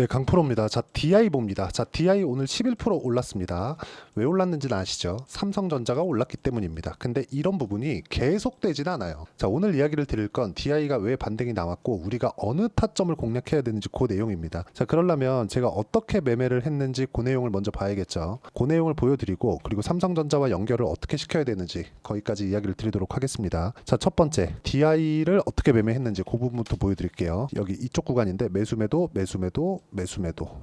네, 강프로입니다. 자, DI 봅니다. 자, DI 오늘 11% 올랐습니다. 왜 올랐는지는 아시죠? 삼성전자가 올랐기 때문입니다. 근데 이런 부분이 계속되지는 않아요. 자, 오늘 이야기를 드릴 건 DI가 왜 반등이 나왔고 우리가 어느 타점을 공략해야 되는지 그 내용입니다. 자, 그러려면 제가 어떻게 매매를 했는지 그 내용을 먼저 봐야겠죠. 그 내용을 보여드리고 그리고 삼성전자와 연결을 어떻게 시켜야 되는지 거기까지 이야기를 드리도록 하겠습니다. 자, 첫 번째 DI를 어떻게 매매했는지 그 부분부터 보여드릴게요. 여기 이쪽 구간인데 매수매도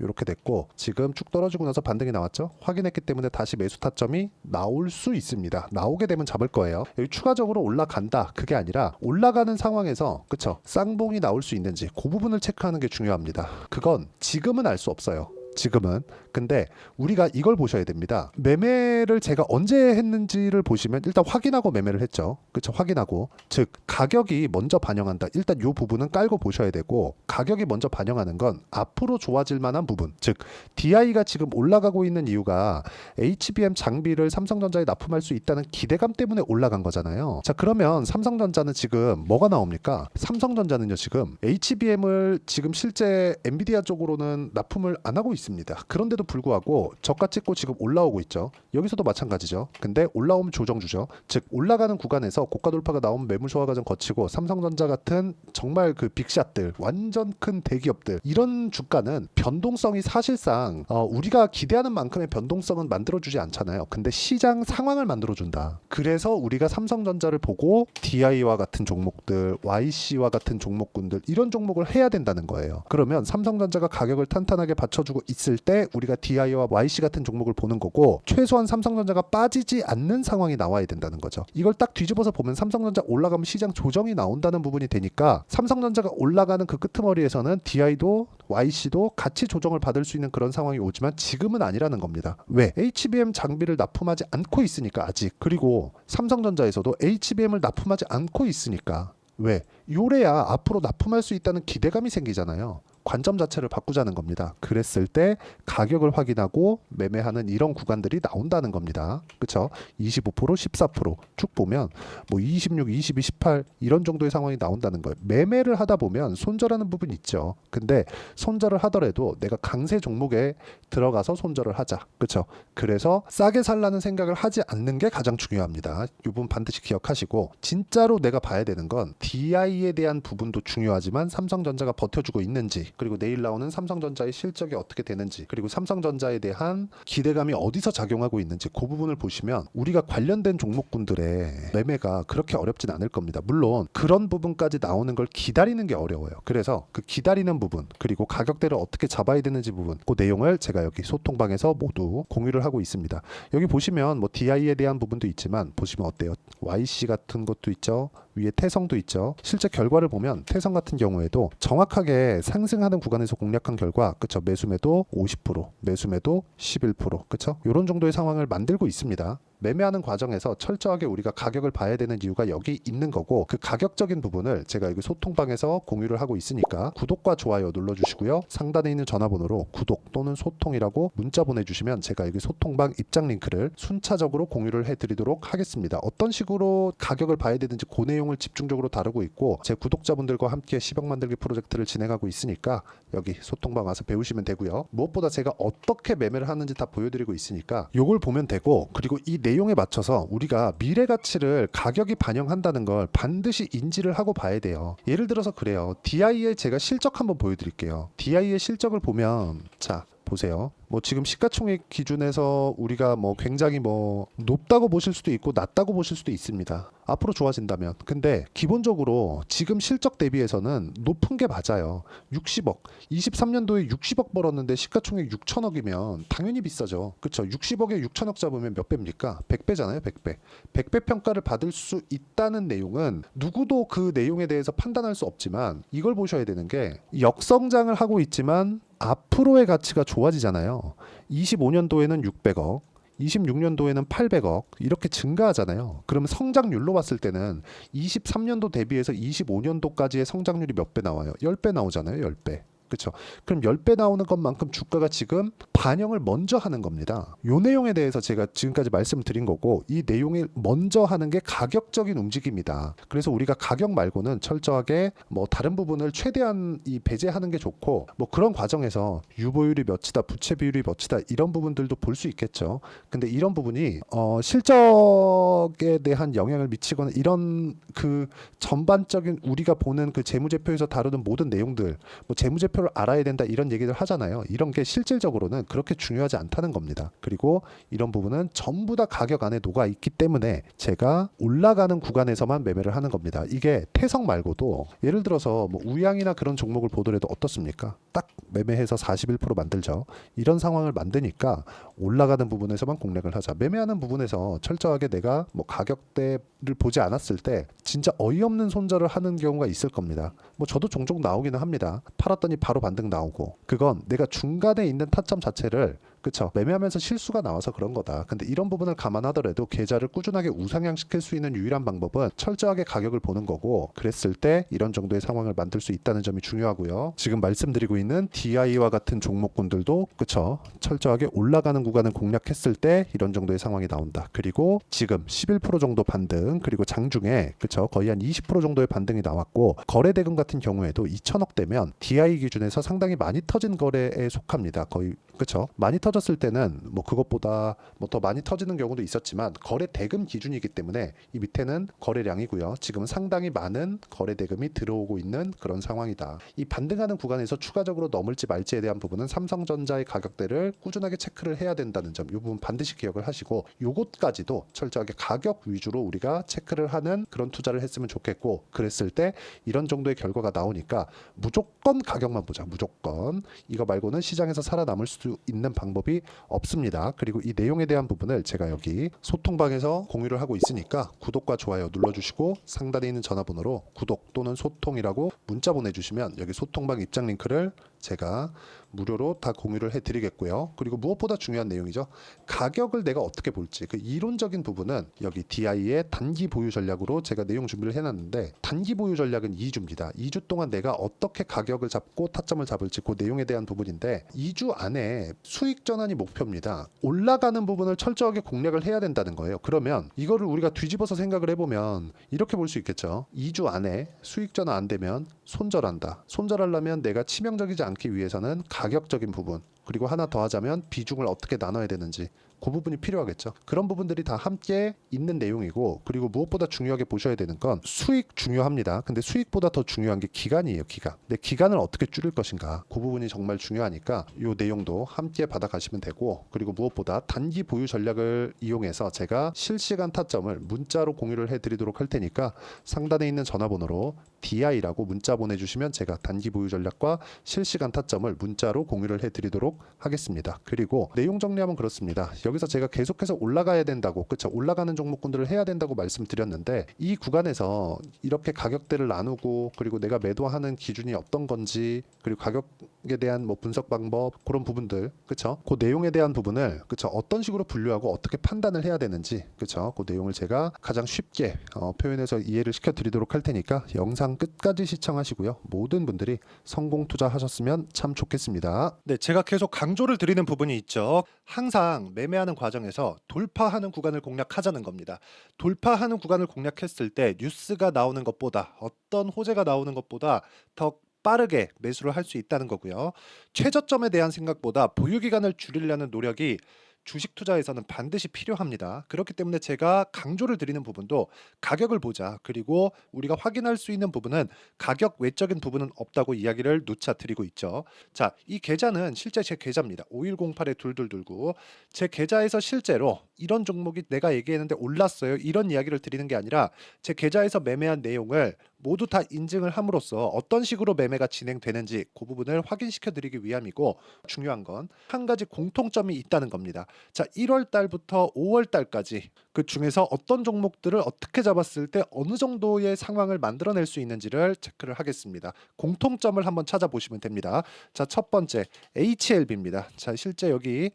이렇게 됐고 지금 쭉 떨어지고 나서 반등이 나왔죠. 확인했기 때문에 다시 매수 타점이 나올 수 있습니다. 나오게 되면 잡을 거예요. 여기 추가적으로 올라간다 그게 아니라 올라가는 상황에서 그쵸 쌍봉이 나올 수 있는지 그 부분을 체크하는 게 중요합니다. 그건 지금은 알 수 없어요. 지금은. 근데 우리가 이걸 보셔야 됩니다. 매매를 제가 언제 했는지를 보시면 일단 확인하고 매매를 했죠. 그쵸? 확인하고. 즉 가격이 먼저 반영한다. 일단 이 부분은 깔고 보셔야 되고 가격이 먼저 반영하는 건 앞으로 좋아질 만한 부분. 즉 DI가 지금 올라가고 있는 이유가 HBM 장비를 삼성전자에 납품할 수 있다는 기대감 때문에 올라간 거잖아요. 자, 그러면 삼성전자는 지금 뭐가 나옵니까? 삼성전자는요 지금 HBM을 지금 실제 엔비디아 쪽으로는 납품을 안 하고 있습니다. 그런데도 불구하고 저가 찍고 지금 올라오고 있죠. 여기서도 마찬가지죠. 근데 올라오면 조정주죠. 즉 올라가는 구간에서 고가 돌파가 나오면 매물 소화 과정 거치고 삼성전자 같은 정말 그 빅샷들 완전 큰 대기업들 이런 주가는 변동성이 사실상 우리가 기대하는 만큼의 변동성은 만들어주지 않잖아요. 근데 시장 상황을 만들어준다. 그래서 우리가 삼성전자를 보고 DI와 같은 종목들 YC와 같은 종목군들 이런 종목을 해야 된다는 거예요. 그러면 삼성전자가 가격을 탄탄하게 받쳐주고 있을 때 우리가 DI와 YC 같은 종목을 보는 거고 최소한 삼성전자가 빠지지 않는 상황이 나와야 된다는 거죠. 이걸 딱 뒤집어서 보면 삼성전자 올라가면 시장 조정이 나온다는 부분이 되니까 삼성전자가 올라가는 그 끄트머리에서는 DI도 YC도 같이 조정을 받을 수 있는 그런 상황이 오지만 지금은 아니라는 겁니다. 왜? HBM 장비를 납품하지 않고 있으니까 아직. 그리고 삼성전자에서도 HBM을 납품하지 않고 있으니까. 왜? 요래야 앞으로 납품할 수 있다는 기대감이 생기잖아요. 관점 자체를 바꾸자는 겁니다. 그랬을 때 가격을 확인하고 매매하는 이런 구간들이 나온다는 겁니다. 그쵸? 25%, 14%쭉 보면 뭐 26, 22, 18 이런 정도의 상황이 나온다는 거예요. 매매를 하다 보면 손절하는 부분이 있죠. 근데 손절을 하더라도 내가 강세 종목에 들어가서 손절을 하자. 그쵸? 그래서 싸게 살라는 생각을 하지 않는 게 가장 중요합니다. 이 부분 반드시 기억하시고 진짜로 내가 봐야 되는 건 DI에 대한 부분도 중요하지만 삼성전자가 버텨주고 있는지 그리고 내일 나오는 삼성전자의 실적이 어떻게 되는지 그리고 삼성전자에 대한 기대감이 어디서 작용하고 있는지 그 부분을 보시면 우리가 관련된 종목군들의 매매가 그렇게 어렵진 않을 겁니다. 물론 그런 부분까지 나오는 걸 기다리는 게 어려워요. 그래서 그 기다리는 부분 그리고 가격대를 어떻게 잡아야 되는지 부분 그 내용을 제가 여기 소통방에서 모두 공유를 하고 있습니다. 여기 보시면 뭐 DI에 대한 부분도 있지만 보시면 어때요? YC 같은 것도 있죠. 위에 태성도 있죠. 실제 결과를 보면 태성 같은 경우에도 정확하게 상승하는 구간에서 공략한 결과 그쵸 매수매도 50% 매수매도 11% 그쵸 이런 정도의 상황을 만들고 있습니다. 매매하는 과정에서 철저하게 우리가 가격을 봐야 되는 이유가 여기 있는 거고 그 가격적인 부분을 제가 여기 소통방에서 공유를 하고 있으니까 구독과 좋아요 눌러주시고요. 상단에 있는 전화번호로 구독 또는 소통이라고 문자 보내주시면 제가 여기 소통방 입장 링크를 순차적으로 공유를 해드리도록 하겠습니다. 어떤 식으로 가격을 봐야 되는지 그 내용을 집중적으로 다루고 있고 제 구독자분들과 함께 10억 만들기 프로젝트를 진행하고 있으니까 여기 소통방 와서 배우시면 되고요. 무엇보다 제가 어떻게 매매를 하는지 다 보여드리고 있으니까 요걸 보면 되고 그리고 이 내용에 맞춰서 우리가 미래 가치를 가격이 반영한다는 걸 반드시 인지를 하고 봐야 돼요. 예를 들어서 그래요. DI의 제가 실적 한번 보여드릴게요. DI의 실적을 보면 자 보세요. 뭐 지금 시가총액 기준에서 우리가 뭐 굉장히 뭐 높다고 보실 수도 있고 낮다고 보실 수도 있습니다. 앞으로 좋아진다면. 근데 기본적으로 지금 실적 대비해서는 높은 게 맞아요. 60억. 23년도에 60억 벌었는데 시가총액 6천억이면 당연히 비싸죠. 그쵸? 60억에 6천억 잡으면 몇 배입니까? 100배잖아요. 100배. 100배 평가를 받을 수 있다는 내용은 누구도 그 내용에 대해서 판단할 수 없지만 이걸 보셔야 되는 게 역성장을 하고 있지만 앞으로의 가치가 좋아지잖아요. 25년도에는 600억, 26년도에는 800억 이렇게 증가하잖아요. 그러면 성장률로 봤을 때는 23년도 대비해서 25년도까지의 성장률이 몇 배 나와요? 10배 나오잖아요. 10배. 그렇죠? 그럼 10배 나오는 것만큼 주가가 지금 반영을 먼저 하는 겁니다. 요 내용에 대해서 제가 지금까지 말씀을 드린 거고, 이 내용을 먼저 하는 게 가격적인 움직임이다. 그래서 우리가 가격 말고는 철저하게 뭐 다른 부분을 최대한 이 배제하는 게 좋고, 뭐 그런 과정에서 유보율이 몇이다, 부채 비율이 몇이다, 이런 부분들도 볼 수 있겠죠. 근데 이런 부분이 실적에 대한 영향을 미치거나 이런 그 전반적인 우리가 보는 그 재무제표에서 다루는 모든 내용들, 뭐 재무제표를 알아야 된다 이런 얘기를 하잖아요. 이런 게 실질적으로는 그렇게 중요하지 않다는 겁니다. 그리고 이런 부분은 전부 다 가격 안에 녹아 있기 때문에 제가 올라가는 구간에서만 매매를 하는 겁니다. 이게 태석 말고도 예를 들어서 뭐 우양이나 그런 종목을 보더라도 어떻습니까? 딱 매매해서 41% 만들죠. 이런 상황을 만드니까 올라가는 부분에서만 공략을 하자. 매매하는 부분에서 철저하게 내가 뭐 가격대를 보지 않았을 때 진짜 어이없는 손절을 하는 경우가 있을 겁니다. 뭐 저도 종종 나오기는 합니다. 팔았더니 바로 반등 나오고, 그건 내가 중간에 있는 타점 자체를, 그쵸, 매매하면서 실수가 나와서 그런 거다. 근데 이런 부분을 감안하더라도 계좌를 꾸준하게 우상향시킬 수 있는 유일한 방법은 철저하게 가격을 보는 거고, 그랬을 때 이런 정도의 상황을 만들 수 있다는 점이 중요하고요. 지금 말씀드리고 있는 DI와 같은 종목군들도 그쵸, 철저하게 올라가는 구간을 공략했을 때 이런 정도의 상황이 나온다. 그리고 지금 11% 정도 반등, 그리고 장중에 그쵸, 거의 한 20% 정도의 반등이 나왔고, 거래 대금 같은 경우에도 2천억 대면 DI 기준에서 상당히 많이 터진 거래에 속합니다. 거의 그쵸, 많이 터졌을 때는 뭐 그것보다 뭐 더 많이 터지는 경우도 있었지만 거래 대금 기준이기 때문에 이 밑에는 거래량이고요. 지금은 상당히 많은 거래 대금이 들어오고 있는 그런 상황이다. 이 반등하는 구간에서 추가적으로 넘을지 말지에 대한 부분은 삼성전자의 가격대를 꾸준하게 체크를 해야 된다는 점, 이 부분 반드시 기억을 하시고, 요것까지도 철저하게 가격 위주로 우리가 체크를 하는 그런 투자를 했으면 좋겠고, 그랬을 때 이런 정도의 결과가 나오니까 무조건 가격만 보자. 무조건 이거 말고는 시장에서 살아남을 수 있는 방법이 없습니다. 그리고 이 내용에 대한 부분을 제가 여기 소통방에서 공유를 하고 있으니까 구독과 좋아요 눌러주시고, 상단에 있는 전화번호로 구독 또는 소통이라고 문자 보내주시면 여기 소통방 입장 링크를 제가 무료로 다 공유를 해드리겠고요. 그리고 무엇보다 중요한 내용이죠. 가격을 내가 어떻게 볼지, 그 이론적인 부분은 여기 DI의 단기 보유 전략으로 제가 내용 준비를 해놨는데, 단기 보유 전략은 2주입니다. 2주 동안 내가 어떻게 가격을 잡고 타점을 잡을지 그 내용에 대한 부분인데, 2주 안에 수익 전환이 목표입니다. 올라가는 부분을 철저하게 공략을 해야 된다는 거예요. 그러면 이거를 우리가 뒤집어서 생각을 해보면 이렇게 볼 수 있겠죠. 2주 안에 수익 전환 안 되면 손절한다. 손절하려면 내가 치명적이지 않기 위해서는 가격적인 부분, 그리고 하나 더 하자면 비중을 어떻게 나눠야 되는지, 그 부분이 필요하겠죠. 그런 부분들이 다 함께 있는 내용이고, 그리고 무엇보다 중요하게 보셔야 되는 건 수익 중요합니다. 근데 수익보다 더 중요한 게 기간이에요. 기간. 근데 기간을 어떻게 줄일 것인가, 그 부분이 정말 중요하니까 이 내용도 함께 받아가시면 되고, 그리고 무엇보다 단기 보유 전략을 이용해서 제가 실시간 타점을 문자로 공유를 해드리도록 할 테니까 상단에 있는 전화번호로 DI라고 문자 보내주시면 제가 단기 보유 전략과 실시간 타점을 문자로 공유를 해드리도록 하겠습니다. 그리고 내용 정리하면 그렇습니다. 여기서 제가 계속해서 올라가야 된다고, 그쵸, 올라가는 종목군들을 해야 된다고 말씀드렸는데, 이 구간에서 이렇게 가격대를 나누고, 그리고 내가 매도하는 기준이 어떤 건지, 그리고 가격에 대한 뭐 분석 방법, 그런 부분들, 그쵸, 그 내용에 대한 부분을, 그쵸, 어떤 식으로 분류하고 어떻게 판단을 해야 되는지, 그쵸, 그 내용을 제가 가장 쉽게 표현해서 이해를 시켜드리도록 할 테니까 영상 끝까지 시청하시고요. 모든 분들이 성공 투자하셨으면 참 좋겠습니다. 네, 제가 계속 강조를 드리는 부분이 있죠. 항상 매매하는 과정에서 돌파하는 구간을 공략하자는 겁니다. 돌파하는 구간을 공략했을 때 뉴스가 나오는 것보다, 어떤 호재가 나오는 것보다 더 빠르게 매수를 할 수 있다는 거고요. 최저점에 대한 생각보다 보유 기간을 줄이려는 노력이 주식 투자에서는 반드시 필요합니다. 그렇기 때문에 제가 강조를 드리는 부분도 가격을 보자. 그리고 우리가 확인할 수 있는 부분은 가격 외적인 부분은 없다고 이야기를 누차 드리고 있죠. 자, 이 계좌는 실제 제 계좌입니다. 5108에 2229. 제 계좌에서 실제로 이런 종목이 내가 얘기했는데 올랐어요, 이런 이야기를 드리는 게 아니라 제 계좌에서 매매한 내용을 모두 다 인증을 함으로써 어떤 식으로 매매가 진행되는지 그 부분을 확인시켜 드리기 위함이고, 중요한 건 한 가지 공통점이 있다는 겁니다. 자, 1월 달부터 5월 달까지 그 중에서 어떤 종목들을 어떻게 잡았을 때 어느 정도의 상황을 만들어낼 수 있는지를 체크를 하겠습니다. 공통점을 한번 찾아보시면 됩니다. 자, 첫 번째 HLB입니다. 자, 실제 여기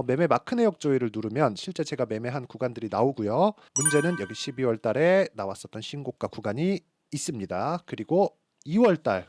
매매 마크 내역 조회를 누르면 실제 제가 매매한 구간들이 나오고요. 문제는 여기 12월 달에 나왔었던 신고가 구간이 있습니다. 그리고 2월 달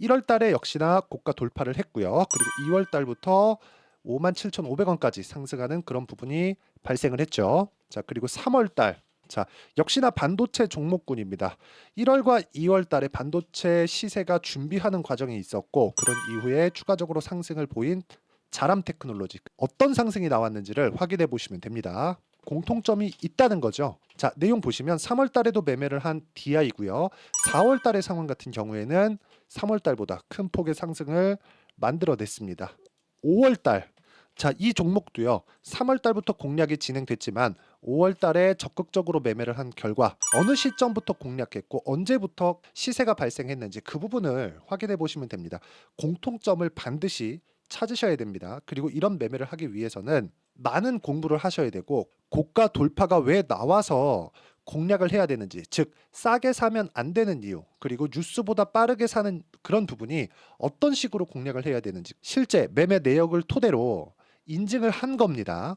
1월 달에 역시나 고가 돌파를 했고요. 그리고 2월 달부터 57,500원까지 상승하는 그런 부분이 발생을 했죠. 자, 그리고 3월 달. 자, 역시나 반도체 종목군입니다. 1월과 2월 달에 반도체 시세가 준비하는 과정이 있었고 그런 이후에 추가적으로 상승을 보인 자람 테크놀로지. 어떤 상승이 나왔는지를 확인해 보시면 됩니다. 공통점이 있다는 거죠. 자, 내용 보시면 3월 달에도 매매를 한 DI고요. 4월 달의 상황 같은 경우에는 3월 달보다 큰 폭의 상승을 만들어냈습니다. 5월 달. 자, 이 종목도요. 3월 달부터 공략이 진행됐지만 5월 달에 적극적으로 매매를 한 결과 어느 시점부터 공략했고 언제부터 시세가 발생했는지 그 부분을 확인해 보시면 됩니다. 공통점을 반드시 찾으셔야 됩니다. 그리고 이런 매매를 하기 위해서는 많은 공부를 하셔야 되고 고가 돌파가 왜 나와서 공략을 해야 되는지, 즉 싸게 사면 안 되는 이유, 그리고 뉴스보다 빠르게 사는 그런 부분이 어떤 식으로 공략을 해야 되는지 실제 매매 내역을 토대로 인증을 한 겁니다.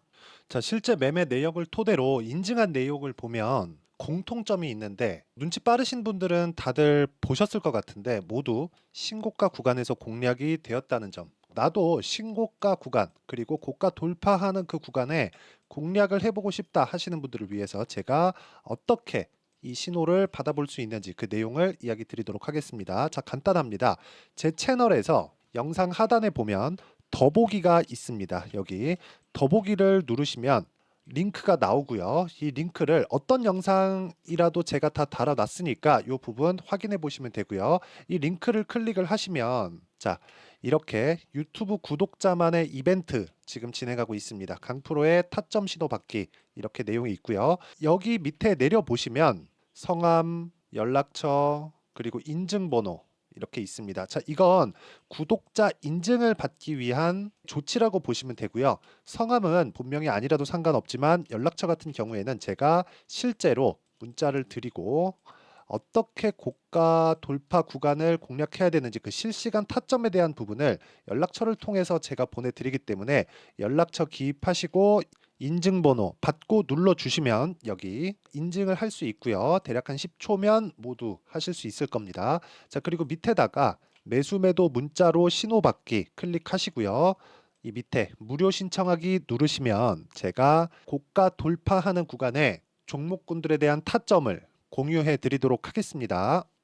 자, 실제 매매 내역을 토대로 인증한 내용을 보면 공통점이 있는데 눈치 빠르신 분들은 다들 보셨을 것 같은데 모두 신고가 구간에서 공략이 되었다는 점. 나도 신고가 구간 그리고 고가 돌파하는 그 구간에 공략을 해보고 싶다 하시는 분들을 위해서 제가 어떻게 이 신호를 받아볼 수 있는지 그 내용을 이야기 드리도록 하겠습니다. 자, 간단합니다. 제 채널에서 영상 하단에 보면 더보기가 있습니다. 여기 더보기를 누르시면 링크가 나오고요. 이 링크를 어떤 영상이라도 제가 다 달아놨으니까 이 부분 확인해 보시면 되고요. 이 링크를 클릭을 하시면 자, 이렇게 유튜브 구독자만의 이벤트 지금 진행하고 있습니다. 강프로의 타점 신호 받기 이렇게 내용이 있고요. 여기 밑에 내려 보시면 성함, 연락처, 그리고 인증번호 이렇게 있습니다. 자, 이건 구독자 인증을 받기 위한 조치라고 보시면 되고요. 성함은 본명이 아니라도 상관없지만 연락처 같은 경우에는 제가 실제로 문자를 드리고 어떻게 고가 돌파 구간을 공략해야 되는지 그 실시간 타점에 대한 부분을 연락처를 통해서 제가 보내드리기 때문에 연락처 기입하시고 인증번호 받고 눌러주시면 여기 인증을 할 수 있고요. 대략 한 10초면 모두 하실 수 있을 겁니다. 자, 그리고 밑에다가 매수매도 문자로 신호받기 클릭하시고요. 이 밑에 무료 신청하기 누르시면 제가 고가 돌파하는 구간에 종목군들에 대한 타점을 공유해 드리도록 하겠습니다.